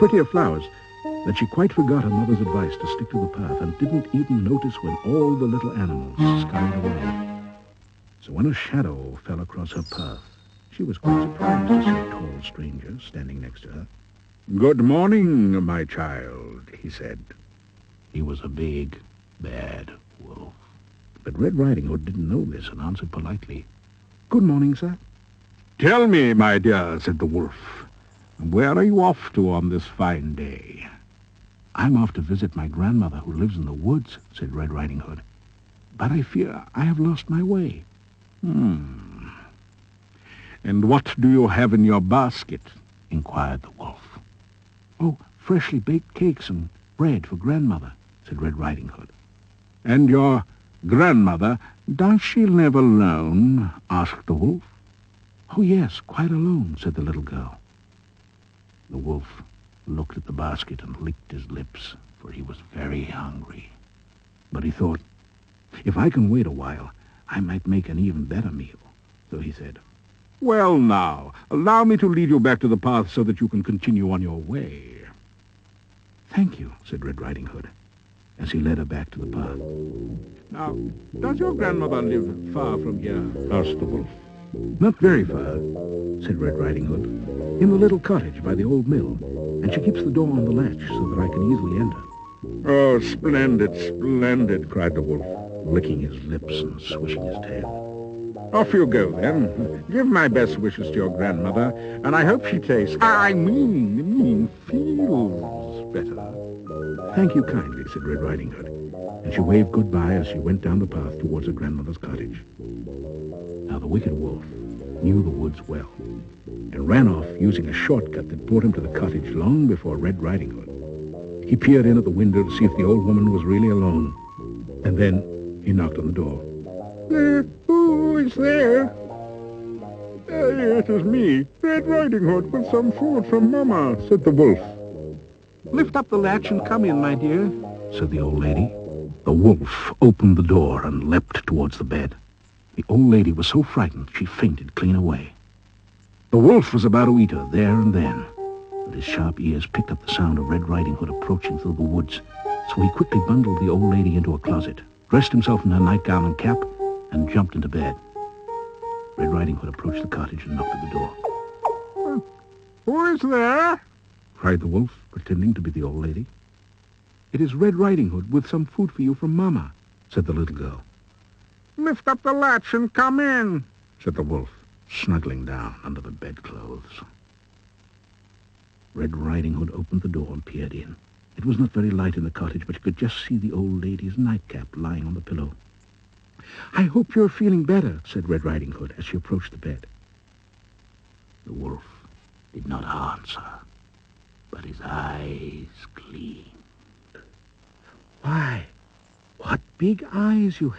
prettier flowers, that she quite forgot her mother's advice to stick to the path and didn't even notice when all the little animals scurried away. So when a shadow fell across her path, she was quite surprised to see a tall stranger standing next to her. "Good morning, my child," he said. He was a big, bad wolf. But Red Riding Hood didn't know this and answered politely, "Good morning, sir." "Tell me, my dear," said the wolf, "where are you off to on this fine day?" "I'm off to visit my grandmother who lives in the woods," said Red Riding Hood. "But I fear I have lost my way." "And what do you have in your basket?" inquired the wolf. "Oh, freshly baked cakes and bread for grandmother," said Red Riding Hood. "And your grandmother, does she live alone?" asked the wolf. "Oh, yes, quite alone," said the little girl. The wolf looked at the basket and licked his lips, for he was very hungry. But he thought, if I can wait a while, I might make an even better meal. So he said, "Well, now, allow me to lead you back to the path so that you can continue on your way." "Thank you," said Red Riding Hood, as he led her back to the path. "Now, does your grandmother live far from here?" asked the wolf. "Not very far," said Red Riding Hood. "In the little cottage by the old mill, and she keeps the door on the latch so that I can easily enter." "Oh, splendid, splendid," cried the wolf, licking his lips and swishing his tail. "Off you go, then. Give my best wishes to your grandmother, and I hope she feels better." "Thank you kindly," said Red Riding Hood, and she waved goodbye as she went down the path towards her grandmother's cottage. Now the wicked wolf knew the woods well, and ran off using a shortcut that brought him to the cottage long before Red Riding Hood. He peered in at the window to see if the old woman was really alone, and then he knocked on the door. "Who is there?" "It is me, Red Riding Hood, with some food from Mama," said the wolf. "Lift up the latch and come in, my dear," said the old lady. The wolf opened the door and leapt towards the bed. The old lady was so frightened she fainted clean away. The wolf was about to eat her there and then, but his sharp ears picked up the sound of Red Riding Hood approaching through the woods, so he quickly bundled the old lady into a closet, dressed himself in her nightgown and cap, and jumped into bed. Red Riding Hood approached the cottage and knocked at the door. "Who is there?" cried the wolf, pretending to be the old lady. "It is Red Riding Hood with some food for you from Mama," said the little girl. "Lift up the latch and come in," said the wolf, snuggling down under the bedclothes. Red Riding Hood opened the door and peered in. It was not very light in the cottage, but you could just see the old lady's nightcap lying on the pillow. "I hope you're feeling better," said Red Riding Hood as she approached the bed. The wolf did not answer, but his eyes gleamed. "Why, what big eyes you have!"